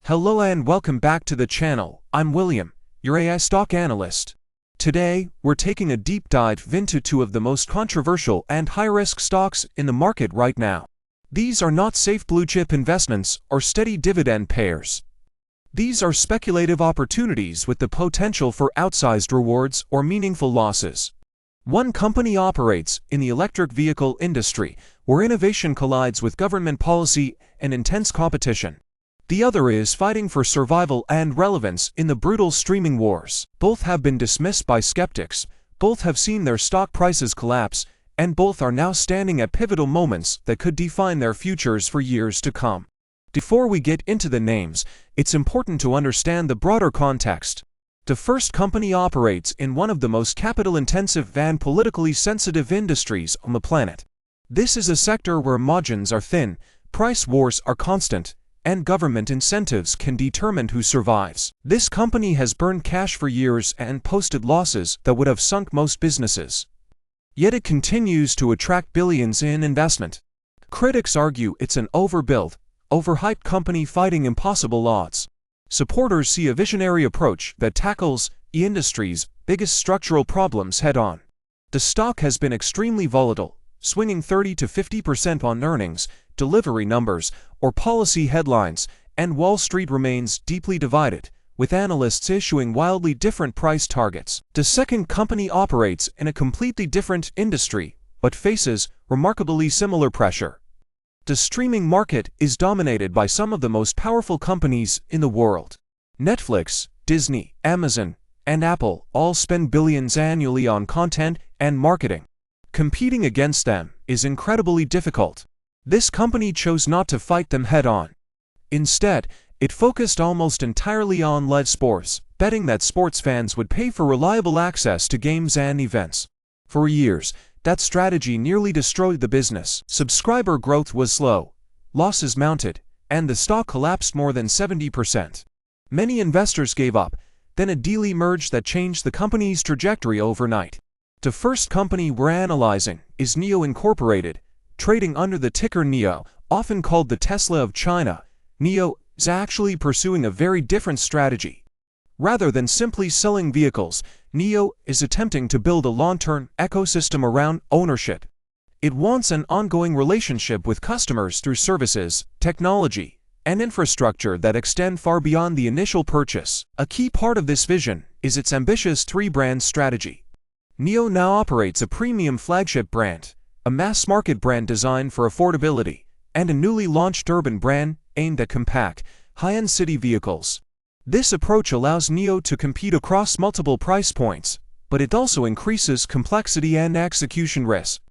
Hello and welcome back to the channel. I'm William, your AI stock analyst. Today, we're taking a deep dive into two of the most controversial and high-risk stocks in the market right now. These are not safe blue-chip investments or steady dividend payers. These are speculative opportunities with the potential for outsized rewards or meaningful losses. One company operates in the electric vehicle industry, where innovation collides with government policy and intense competition. The other is fighting for survival and relevance in the brutal streaming wars. Both have been dismissed by skeptics, both have seen their stock prices collapse, and both are now standing at pivotal moments that could define their futures for years to come. Before we get into the names, it's important to understand the broader context. The first company operates in one of the most capital-intensive and politically sensitive industries on the planet. This is a sector where margins are thin, price wars are constant, and government incentives can determine who survives. This company has burned cash for years and posted losses that would have sunk most businesses. Yet it continues to attract billions in investment. Critics argue it's an overbuilt, overhyped company fighting impossible odds. Supporters see a visionary approach that tackles the industry's biggest structural problems head-on. The stock has been extremely volatile, swinging 30 to 50% on earnings, delivery numbers, or policy headlines, and Wall Street remains deeply divided, with analysts issuing wildly different price targets. The second company operates in a completely different industry, but faces remarkably similar pressure. The streaming market is dominated by some of the most powerful companies in the world. Netflix, Disney, Amazon, and Apple all spend billions annually on content and marketing. Competing against them is incredibly difficult. This company chose not to fight them head-on. Instead, it focused almost entirely on live sports, betting that sports fans would pay for reliable access to games and events. For years, that strategy nearly destroyed the business. Subscriber growth was slow, losses mounted, and the stock collapsed more than 70%. Many investors gave up, then a deal emerged that changed the company's trajectory overnight. The first company we're analyzing is NIO Incorporated, trading under the ticker NIO, often called the Tesla of China. NIO is actually pursuing a very different strategy. Rather than simply selling vehicles, NIO is attempting to build a long-term ecosystem around ownership. It wants an ongoing relationship with customers through services, technology, and infrastructure that extend far beyond the initial purchase. A key part of this vision is its ambitious three-brand strategy. NIO now operates a premium flagship brand, a mass-market brand designed for affordability, and a newly launched urban brand aimed at compact, high-end city vehicles. This approach allows NIO to compete across multiple price points, but it also increases complexity and execution risk.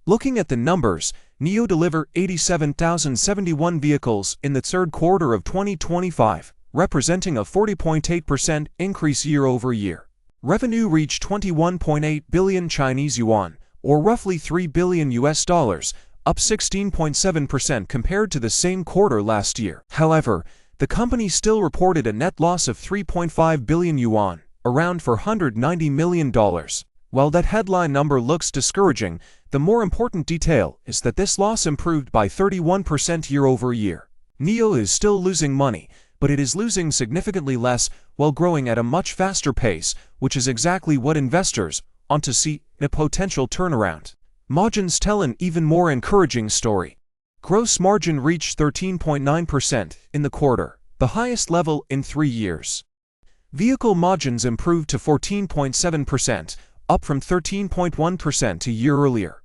Looking at the numbers, NIO delivered 87,071 vehicles in the third quarter of 2025, representing a 40.8% increase year-over-year. Revenue reached 21.8 billion Chinese yuan, or roughly $3 billion, up 16.7% compared to the same quarter last year. However, the company still reported a net loss of 3.5 billion yuan, around $490 million. While that headline number looks discouraging, the more important detail is that this loss improved by 31% year-over-year. NIO is still losing money, but it is losing significantly less while growing at a much faster pace, which is exactly what investors want to see in a potential turnaround. Margins tell an even more encouraging story. Gross margin reached 13.9% in the quarter, the highest level in 3 years. Vehicle margins improved to 14.7%, up from 13.1% a year earlier.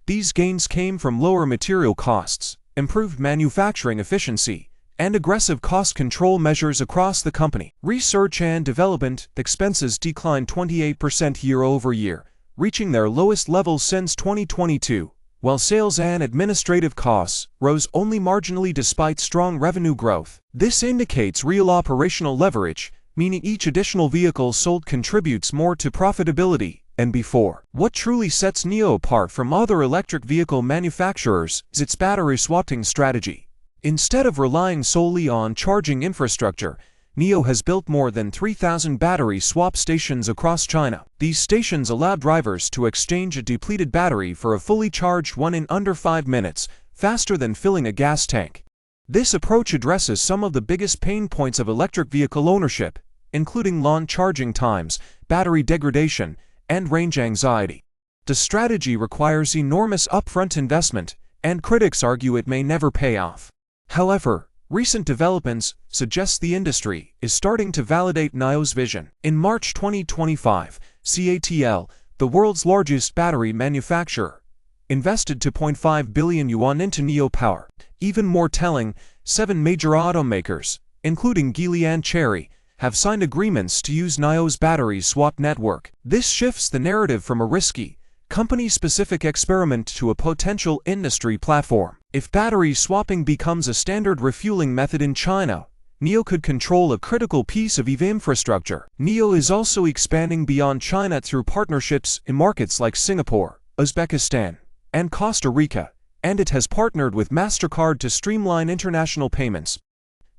These gains came from lower material costs, improved manufacturing efficiency, and aggressive cost control measures across the company. Research and development expenses declined 28% year-over-year, reaching their lowest level since 2022, while sales and administrative costs rose only marginally despite strong revenue growth. This indicates real operational leverage, meaning each additional vehicle sold contributes more to profitability than before. What truly sets NIO apart from other electric vehicle manufacturers is its battery swapping strategy. Instead of relying solely on charging infrastructure, NIO has built more than 3,000 battery swap stations across China. These stations allow drivers to exchange a depleted battery for a fully charged one in under 5 minutes, faster than filling a gas tank. This approach addresses some of the biggest pain points of electric vehicle ownership, including long charging times, battery degradation, and range anxiety. The strategy requires enormous upfront investment, and critics argue it may never pay off. However, recent developments suggest the industry is starting to validate NIO's vision. In March 2025, CATL, the world's largest battery manufacturer, invested 2.5 billion yuan into NIO Power. Even more telling, 7 major automakers, including Geely and Chery, have signed agreements to use NIO's battery swap network. This shifts the narrative from a risky, company-specific experiment to a potential industry platform. If battery swapping becomes a standard refueling method in China, NIO could control a critical piece of EV infrastructure. NIO is also expanding beyond China through partnerships in markets like Singapore, Uzbekistan, and Costa Rica, and it has partnered with MasterCard to streamline international payments.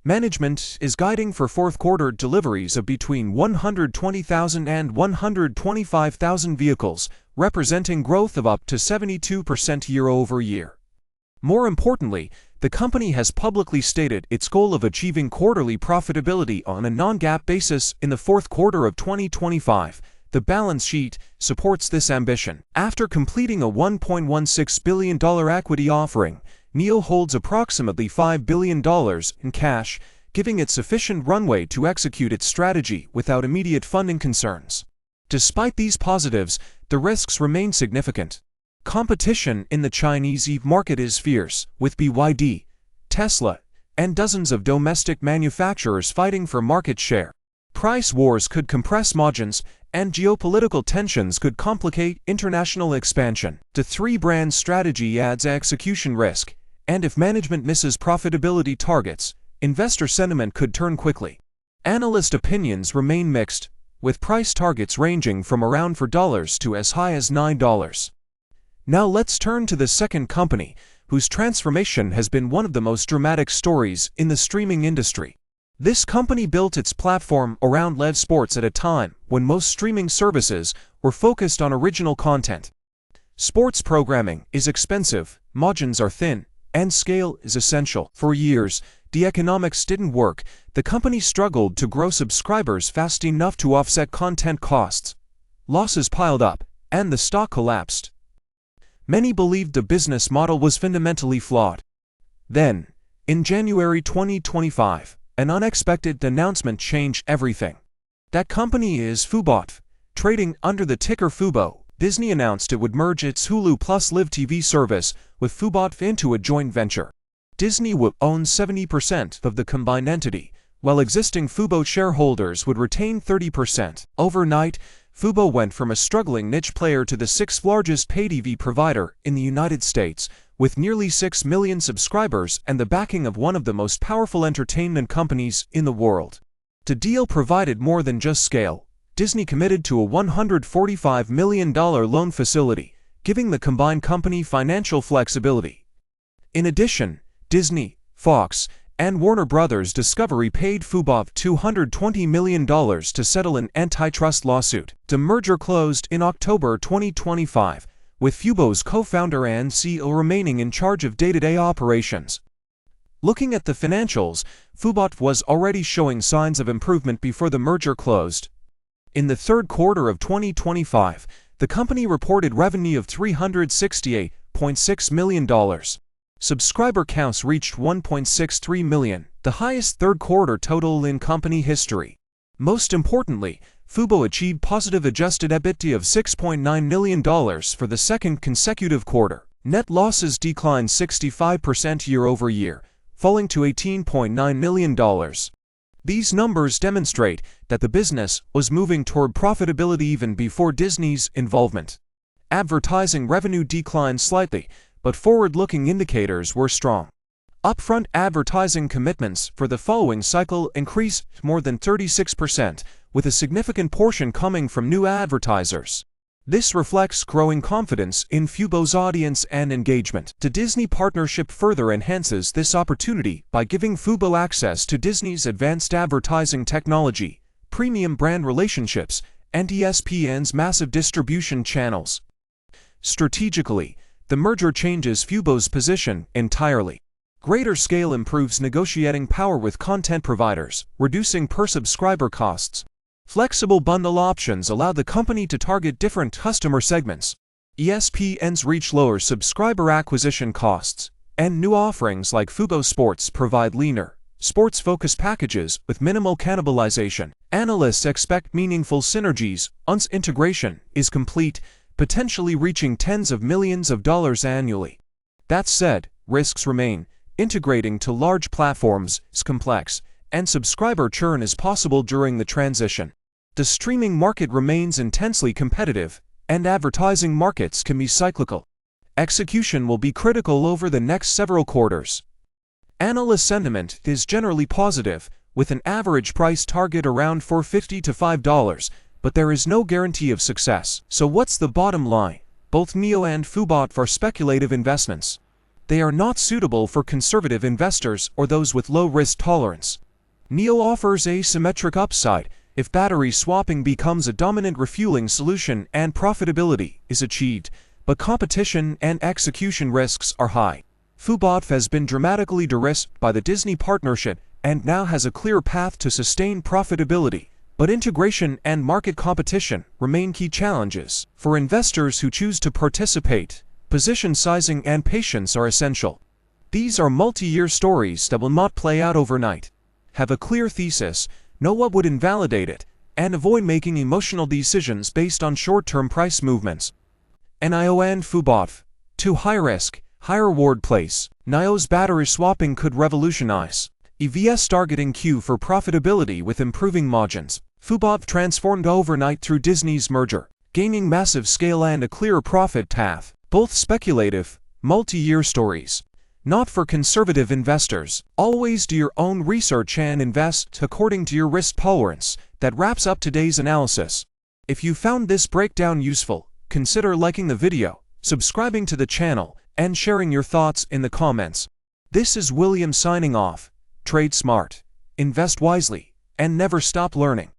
Management is guiding for fourth quarter deliveries of between 120,000 and 125,000 vehicles, representing growth of up to 72% year-over-year. More importantly, the company has publicly stated its goal of achieving quarterly profitability on a non-GAAP basis in the fourth quarter of 2025. The balance sheet supports this ambition. After completing a $1.16 billion equity offering, NIO holds approximately $5 billion in cash, giving it sufficient runway to execute its strategy without immediate funding concerns. Despite these positives, the risks remain significant. Competition in the Chinese EV market is fierce, with BYD, Tesla, and dozens of domestic manufacturers fighting for market share. Price wars could compress margins, and geopolitical tensions could complicate international expansion. The three-brand strategy adds execution risk, and if management misses profitability targets, investor sentiment could turn quickly. Analyst opinions remain mixed, with price targets ranging from around $4 to as high as $9. Now let's turn to the second company, whose transformation has been one of the most dramatic stories in the streaming industry. This company built its platform around live sports at a time when most streaming services were focused on original content. Sports programming is expensive, margins are thin, and scale is essential. For years, the economics didn't work. The company struggled to grow subscribers fast enough to offset content costs. Losses piled up, and the stock collapsed. Many believed the business model was fundamentally flawed. Then, in January 2025, an unexpected announcement changed everything. That company is Fubo. Trading under the ticker Fubo, Disney announced it would merge its Hulu Plus Live TV service with Fubo into a joint venture. Disney would own 70% of the combined entity, while existing Fubo shareholders would retain 30%. Overnight, Fubo went from a struggling niche player to the sixth largest pay TV provider in the United States, with nearly 6 million subscribers and the backing of one of the most powerful entertainment companies in the world. The deal provided more than just scale. Disney committed to a $145 million loan facility, giving the combined company financial flexibility. In addition, Disney, Fox, and Warner Bros. Discovery paid Fubo $220 million to settle an antitrust lawsuit. The merger closed in October 2025, with Fubo's co-founder and CEO remaining in charge of day-to-day operations. Looking at the financials, Fubo was already showing signs of improvement before the merger closed. In the third quarter of 2025, the company reported revenue of $368.6 million. Subscriber counts reached 1.63 million, the highest third-quarter total in company history. Most importantly, Fubo achieved positive adjusted EBITDA of $6.9 million for the second consecutive quarter. Net losses declined 65% year-over-year, falling to $18.9 million. These numbers demonstrate that the business was moving toward profitability even before Disney's involvement. Advertising revenue declined slightly, but forward-looking indicators were strong. Upfront advertising commitments for the following cycle increased more than 36%, with a significant portion coming from new advertisers. This reflects growing confidence in Fubo's audience and engagement. The Disney partnership further enhances this opportunity by giving Fubo access to Disney's advanced advertising technology, premium brand relationships, and ESPN's massive distribution channels. Strategically, the merger changes Fubo's position entirely. Greater scale improves negotiating power with content providers, reducing per-subscriber costs. Flexible bundle options allow the company to target different customer segments. ESPN's reach lowers subscriber acquisition costs, and new offerings like Fubo Sports provide leaner, sports-focused packages with minimal cannibalization. Analysts expect meaningful synergies once integration is complete, potentially reaching tens of millions of dollars annually. That said, risks remain. Integrating to large platforms is complex, and subscriber churn is possible during the transition. The streaming market remains intensely competitive, and advertising markets can be cyclical. Execution will be critical over the next several quarters. Analyst sentiment is generally positive, with an average price target around $4.50 to $5, but there is no guarantee of success. So what's the bottom line? Both NEO and Fubo are speculative investments. They are not suitable for conservative investors or those with low risk tolerance. NEO offers asymmetric upside if battery swapping becomes a dominant refueling solution and profitability is achieved, but competition and execution risks are high. Fubo has been dramatically de-risked by the Disney partnership and now has a clear path to sustain profitability, but integration and market competition remain key challenges. For investors who choose to participate, position sizing and patience are essential. These are multi-year stories that will not play out overnight. Have a clear thesis, know what would invalidate it, and avoid making emotional decisions based on short-term price movements. NIO and Fubo, two high-risk, high-reward plays. NIO's battery swapping could revolutionize EV's targeting queue for profitability with improving margins. Fubo transformed overnight through Disney's merger, gaining massive scale and a clear profit path. Both speculative, multi-year stories. Not for conservative investors. Always do your own research and invest according to your risk tolerance. That wraps up today's analysis. If you found this breakdown useful, consider liking the video, subscribing to the channel, and sharing your thoughts in the comments. This is William signing off. Trade smart, invest wisely, and never stop learning.